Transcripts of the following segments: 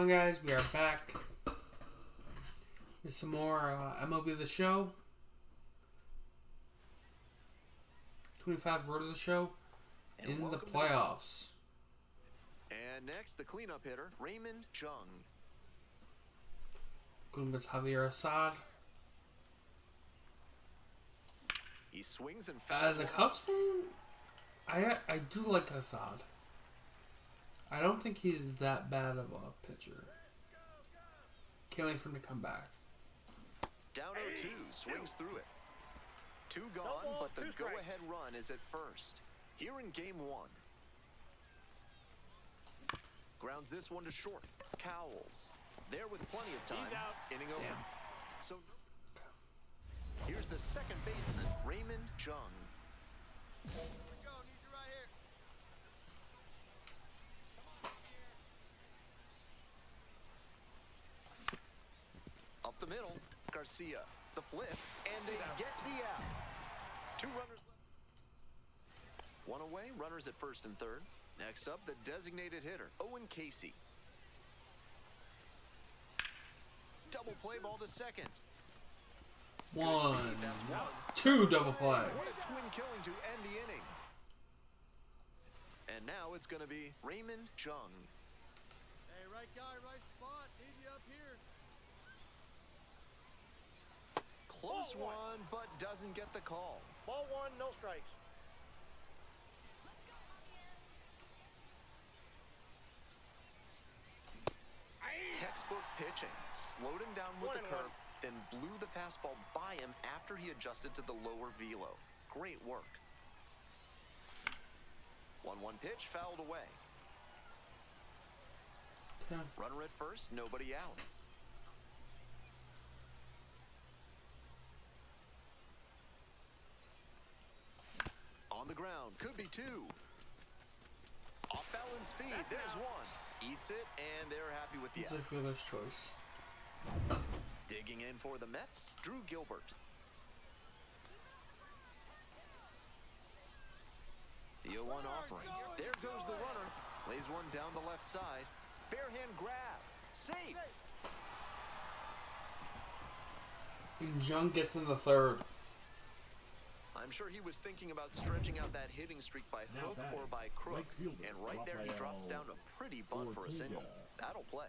on, guys? We are back. There's some more MLB The Show. 25 Road to the Show in the playoffs. And next, the cleanup hitter, Raymond Chung. Going against Javier Assad. He swings and fouls. As a Cubs fan, I do like Assad. I don't think he's that bad of a pitcher. Can't wait for him to come back. Down 0-2, swings through it. 2 gone, but the go-ahead run is at first. Here in game 1. Grounds this one to short. Cowles. There with plenty of time. Inning over. Damn. So here's the second baseman, Raymond Chung. Here we go. Need you right here. Up the middle, Garcia. The flip, and they get the out. 2 runners left. 1 away, runners at first and third. Next up, the designated hitter, Owen Casey. Double play ball to second. 1, 2 double play. What a twin killing to end the inning. And now it's going to be Raymond Chung. Hey, right guy, right spot. Need you up here. Close one, but doesn't get the call. Ball 1, no strikes. Textbook pitching. Slowed him down with the curve, then blew the fastball by him after he adjusted to the lower velo. Great work. 1-1 pitch, fouled away. Okay. Runner at first, nobody out. On the ground, could be 2. Off balance speed, there's 1. Eats it, and they're happy with the It's out. a fielder's choice. Digging in for the Mets, Drew Gilbert. The 0-1 offering. There goes the runner. Lays one down the left side. Barehand grab. Safe. And Jung gets in the third. I'm sure he was thinking about stretching out that hitting streak by hook or by crook. And right there he drops down a pretty bunt for a single. That'll play.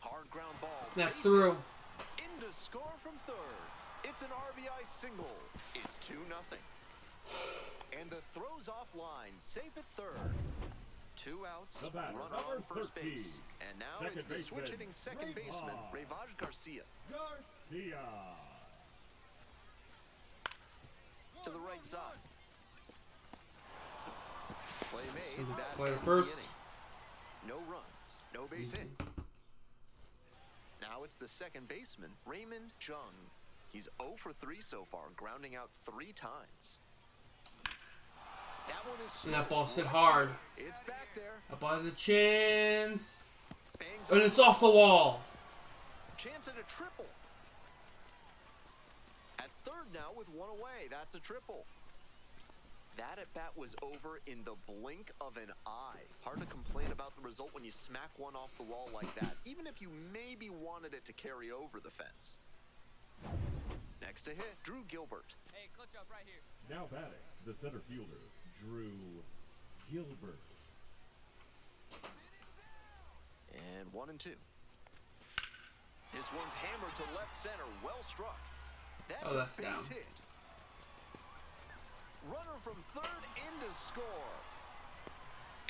Hard ground ball. That's through. Into score from third. It's an RBI single. It's 2-0. And the throw's offline. Safe at third. 2 outs. Runner on first base. And now it's the switch hitting second baseman, Rayvaj Garcia. To the right side. Play made. That Player ends the first. inning. No runs. No base hit. Now it's the second baseman, Raymond Chung. He's 0 for 3 so far, grounding out 3 times. That one is And that ball's hit hard. It's back there. That ball has a chance. Bangs And it's off the wall. Chance at a triple. At third now with 1 away. That's a triple. That at bat was over in the blink of an eye. Hard to complain about the result when you smack one off the wall like that, even if you maybe wanted it to carry over the fence. Next to hit, Drew Gilbert. Hey, clutch up right here. Now batting, the center fielder, Drew Gilbert. And 1-2. This one's hammered to left center. Well struck. That's a base down. hit. Runner from third in to score.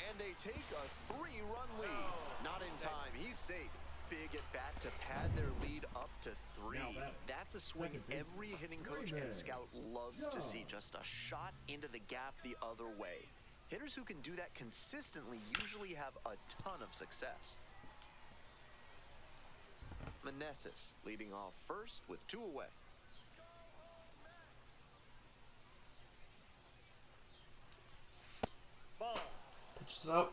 And they take a 3-run lead. Not in time. He's safe. Big at bat to pad their lead up to 3. That's a swing every hitting coach and scout loves to see. Just a shot into the gap the other way. Hitters who can do that consistently usually have a ton of success. Meneses leading off first with 2 away. Ball. Pitches up.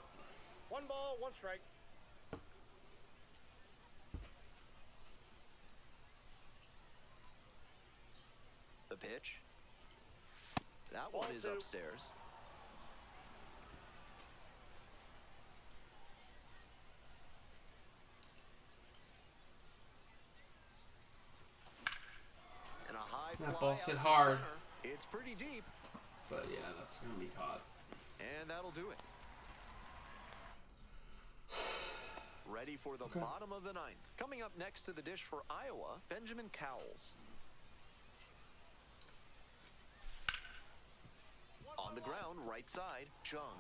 1 ball, 1 strike. The pitch. That one is upstairs. balls Way hit out to hard. center. It's pretty deep, But yeah, that's going to be caught. and that'll do it. Ready for the Okay. bottom of the ninth. Coming up next to the dish for Iowa, Benjamin Cowles. On the ground, right side, Jung.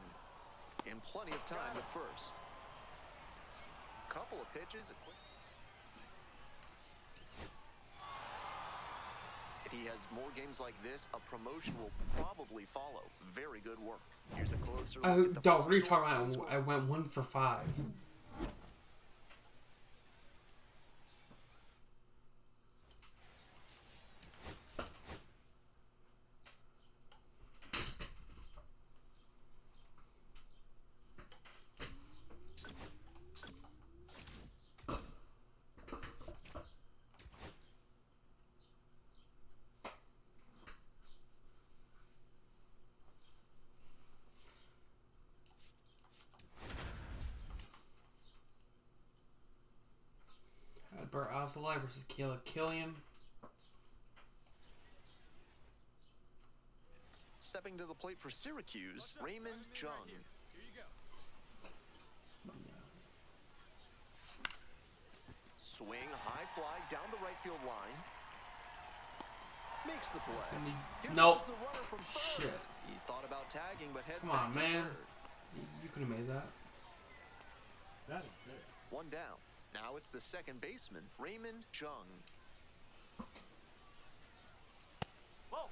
In plenty of time at first. Couple of pitches. If he has more games like this, a promotion will probably follow. Very good work. Here's a closer look at the Dog, what are you front talking door. about? I went 1 for 5. Adbert Alzolay versus Caleb Killian. Stepping to the plate for Syracuse, Raymond Jung. Swing, high fly, down the right field line. Makes the play. Here Nope. comes the runner from third. Shit. He thought about tagging, but heads Come back on, to man. third. You could have made that. That is fair. One down. Now it's the second baseman, Raymond Jung. Whoa.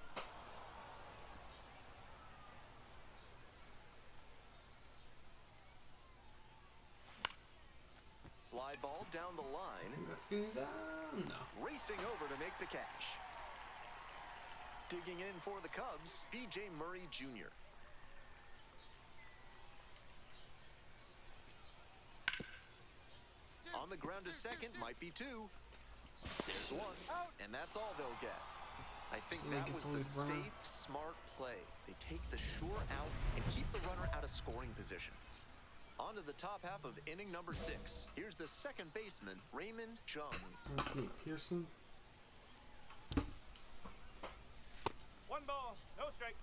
Fly ball down the line. Think that's going to be down? No. Racing over to make the catch. Digging in for the Cubs, B.J. Murray Jr. On the ground to second, might be 2. There's 1, and that's all they'll get. I think So they that get was the the lead runner. safe, smart play. They take the sure out and keep the runner out of scoring position. On to the top half of inning number 6. Here's the second baseman, Raymond Jung. That's Nate Pearson. 1 ball, no strike.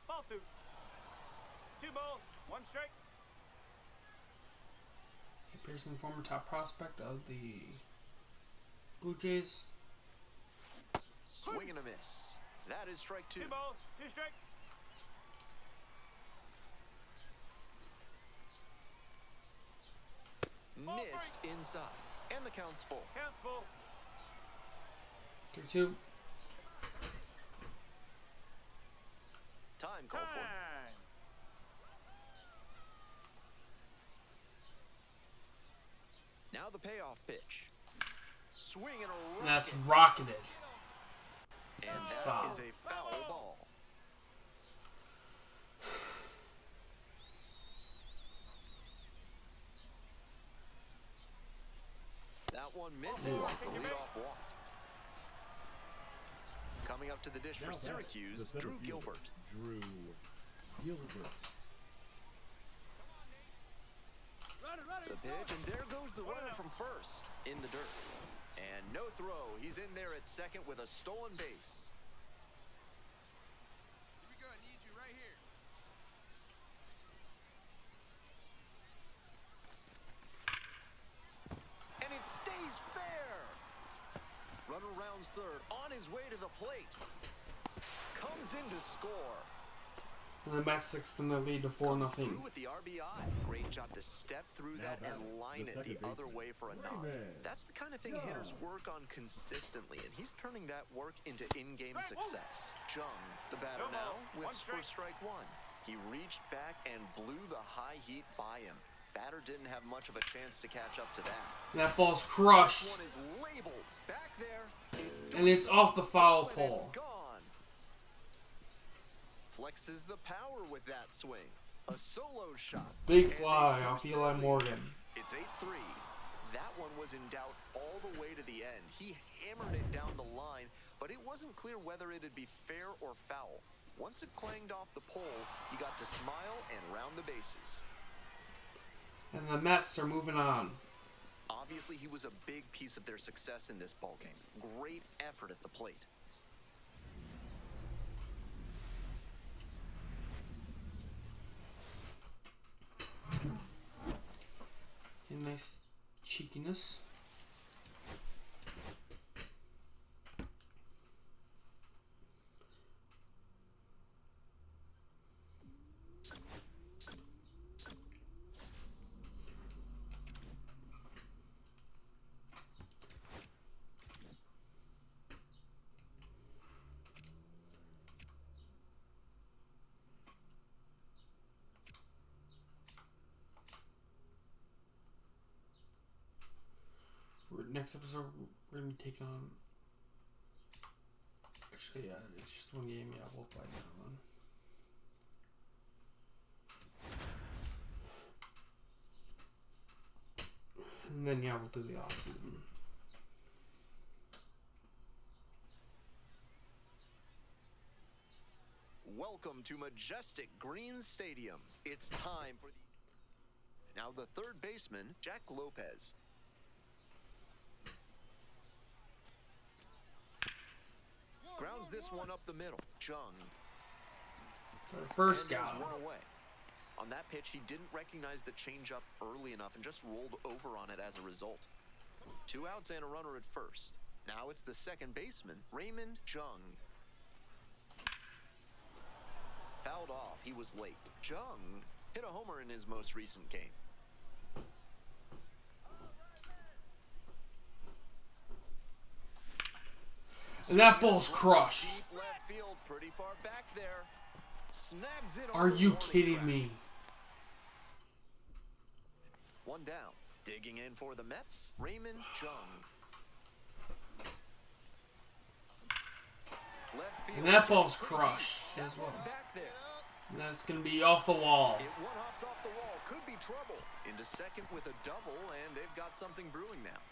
Ball 2. 2 balls, 1 strike. Nate Pearson, former top prospect of the Blue Jays. Swing and a miss. That is strike 2. 2 balls, 2 strike. Missed inside. And the count's full. Count full. 3-2. Time called for. Time. Now the payoff pitch. Swing and a rocket. That's rocketed. And That's that foul. is a foul ball. That one misses. It's a leadoff walk. Coming up to the dish Now for back, Syracuse, the center Drew fielder, Gilbert. Drew Gilbert. The pitch, and there goes the runner from first in the dirt. And no throw. He's in there at second with a stolen base. Here we go. I need you right here. And it stays fair. Runner rounds third, on his way to the plate. Comes in to score. And the Mets extend their lead to 4-0. Through with the RBI. Great job to step through Now that back, and line the it the second other baseman, way for a knock. Raymond That's the kind of thing Jung. hitters work on consistently, and he's turning that work into in-game success. Jung, the batter No now, ball, whiffs 1 for strike. strike 1. He reached back and blew the high heat by him. Batter didn't have much of a chance to catch up to that. That ball's This crushed. one is labeled back there. And it's off the foul And it's pole. gone. Flexes the power with that swing. A solo shot. Big And fly they off boost Eli their lead. Morgan. It's 8-3. That one was in doubt all the way to the end. He hammered it down the line, but it wasn't clear whether it'd be fair or foul. Once it clanged off the pole, he got to smile and round the bases. And the Mets are moving on. Obviously, he was a big piece of their success in this ballgame. Great effort at the plate. A nice cheekiness. Next episode, we're going to be taking on... Actually, yeah, it's just one game. Yeah, we'll play that one. And then, yeah, we'll do the off-season. Welcome to Majestic Green Stadium. It's time for the... Now the third baseman, Jack Lopez. Grounds this one up the middle. Jung. Our first And guy. there's one away. On that pitch, he didn't recognize the changeup early enough and just rolled over on it as a result. 2 outs and a runner at first. Now it's the second baseman, Raymond Jung. Fouled off. He was late. Jung hit a homer in his most recent game. And that ball's crushed. Deep left field, pretty far back there. Snags it. Are you kidding me? One down. Digging in for the Mets, Raymond Jung. Left field. And that ball's crushed as well. Back there. And that's going to be off the wall. It one hops off the wall. Could be trouble. Into second with a double, and they've got something brewing now.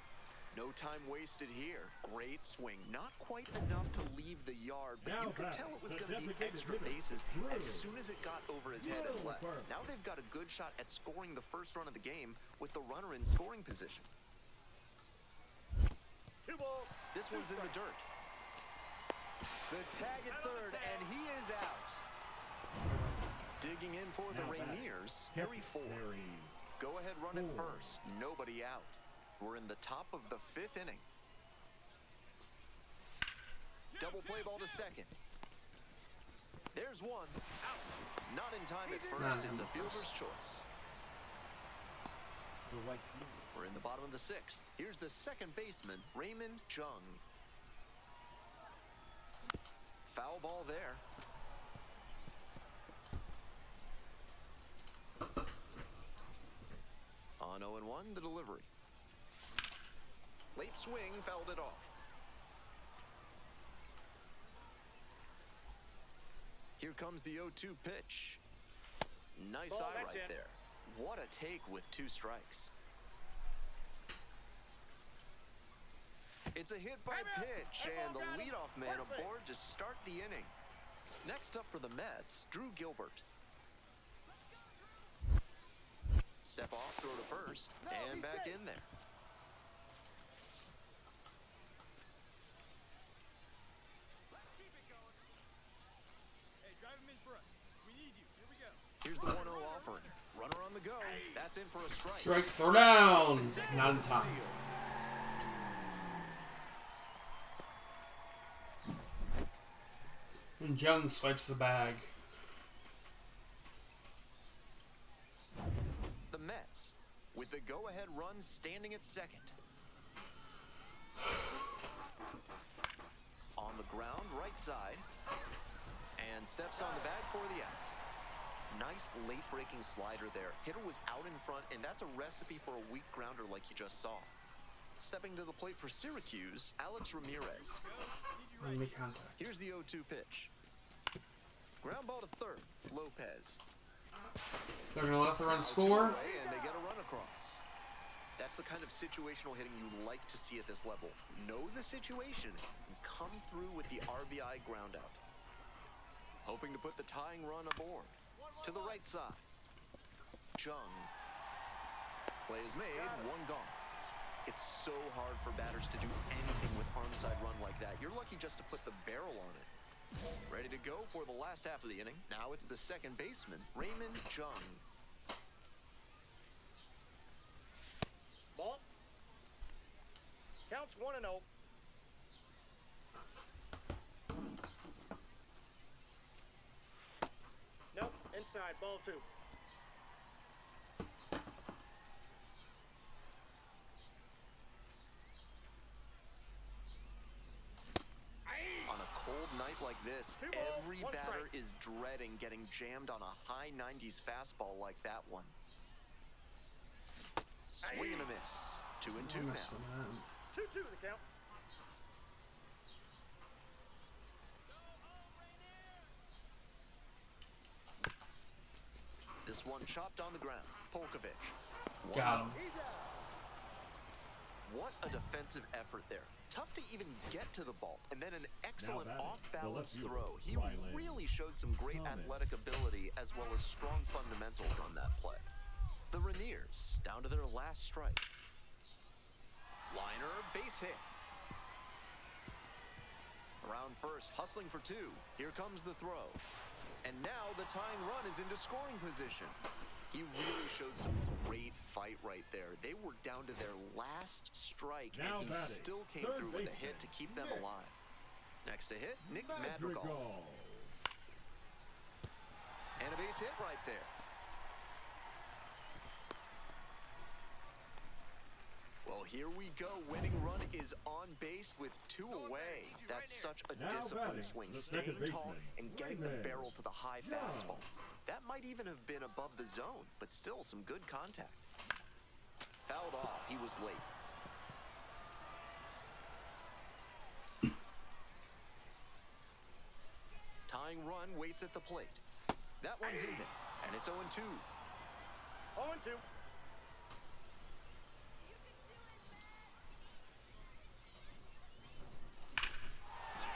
No time wasted here. Great swing. Not quite enough to leave the yard, but you could tell it was going to be extra bases as soon as it got over his head and left. Now they've got a good shot at scoring the first run of the game with the runner in scoring position. This one's in the dirt. The tag at third, and he is out. Digging in for the Rainiers, Harry Ford. Go-ahead run at first. Nobody out. We're in the top of the 5th inning. Double play ball to second. There's one. Not in time at first. It's a fielder's choice. We're in the bottom of the 6th. Here's the second baseman, Raymond Jung. Foul ball there. On 0-1, the delivery. Late swing, fouled it off. Here comes the 0-2 pitch. Nice eye right there. What a take with 2 strikes. It's a hit by pitch, and the leadoff man aboard to start the inning. Next up for the Mets, Drew Gilbert. Step off, throw to first, and back in there. Here's the 1-0 offering. Runner on the go. That's in for a strike. Strike, throw down. Not in time. And Jung swipes the bag. The Mets, with the go-ahead run standing at second. On the ground, right side. And steps on the bag for the out. Nice late-breaking slider there. Hitter was out in front, and that's a recipe for a weak grounder like you just saw. Stepping to the plate for Syracuse, Alex Ramirez. Make contact. Here's the 0-2 pitch. Ground ball to third, Lopez. They're going to let the run score. And they get a run across. That That's the kind of situational hitting you like to see at this level. Know the situation and come through with the RBI ground out. Hoping to put the tying run aboard. To the right side. Jung. Play is made, one gone. It's so hard for batters to do anything with arm side run like that. You're lucky just to put the barrel on it. Ready to go for the last half of the inning. Now it's the second baseman, Raymond Jung. Ball. Counts 1-0. Nope, inside, ball 2. On a cold night like this, every batter is dreading getting jammed on a high 90s fastball like that one. Swing and a miss. 2-2 now. 2-2 the count. This one chopped on the ground. Polkovich. Got him. What a defensive effort there. Tough to even get to the ball. And then an excellent off-balance throw. He really showed some great athletic ability as well as strong fundamentals on that play. The Rainiers down to their last strike. Liner, base hit. Around first, hustling for 2. Here comes the throw. And now the tying run is into scoring position. He really showed some great fight right there. They were down to their last strike, and he still came through with a hit to keep them alive. Next to hit, Nick Madrigal. And a base hit right there. Well, here we go. Winning run is on base with 2 away. That's such a disciplined swing. Staying tall and getting the barrel to the high fastball. That might even have been above the zone, but still some good contact. Fouled off. He was late. Tying run waits at the plate. That one's in there, and it's 0-2. 0-2.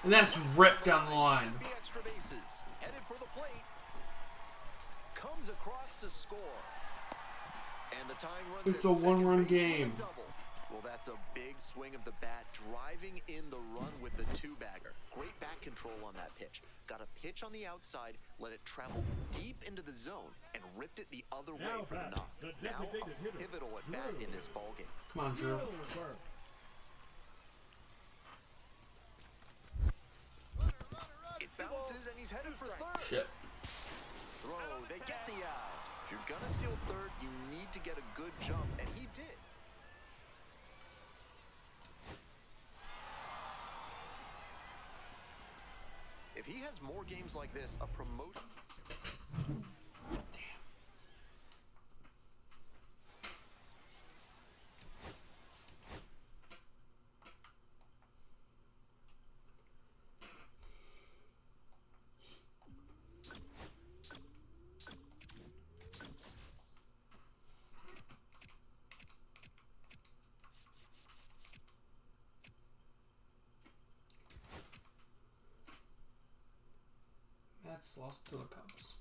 And that's ripped down the line. Should be extra bases. Headed for the plate. Comes across to score. And the tying run's It's a one-run game. Well, that's a big swing of the bat, driving in the run with the 2-bagger. Great bat control on that pitch. Got a pitch on the outside, let it travel deep into the zone, and ripped it the other way for the knock. Now a pivotal at bat in this ballgame. Come on, Drew. It bounces and he's headed for third. Shit. Throw, they get the out. If you're gonna steal third, you need to get a good jump, and he did. If he has more games like this, a promotion. Mets lost to the Cubs.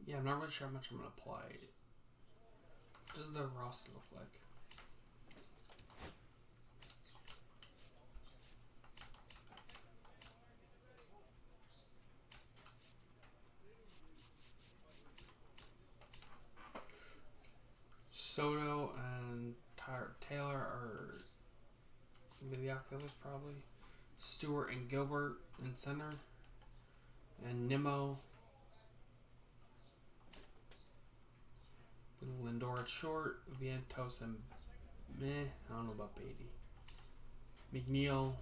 Yeah, I'm not really sure how much I'm going to apply. What does the roster look like? Soto and Taylor are maybe the outfielders probably. Stewart and Gilbert in center. And Nimmo. With Lindor at short. Vientos and meh. I don't know about Beatty. McNeil.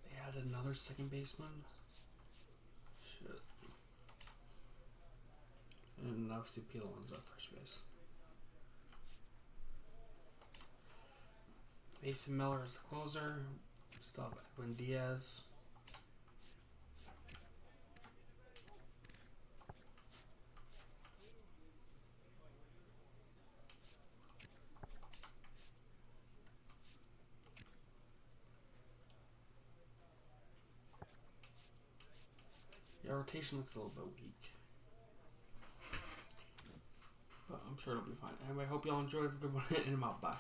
They had another second baseman. Shit. And obviously Peelon's at first base. Mason Miller is the closer. Still have Edwin Diaz. Yeah, rotation looks a little bit weak. But I'm sure it'll be fine. Anyway, I hope y'all enjoyed. Have a good one, and I'm out. Bye.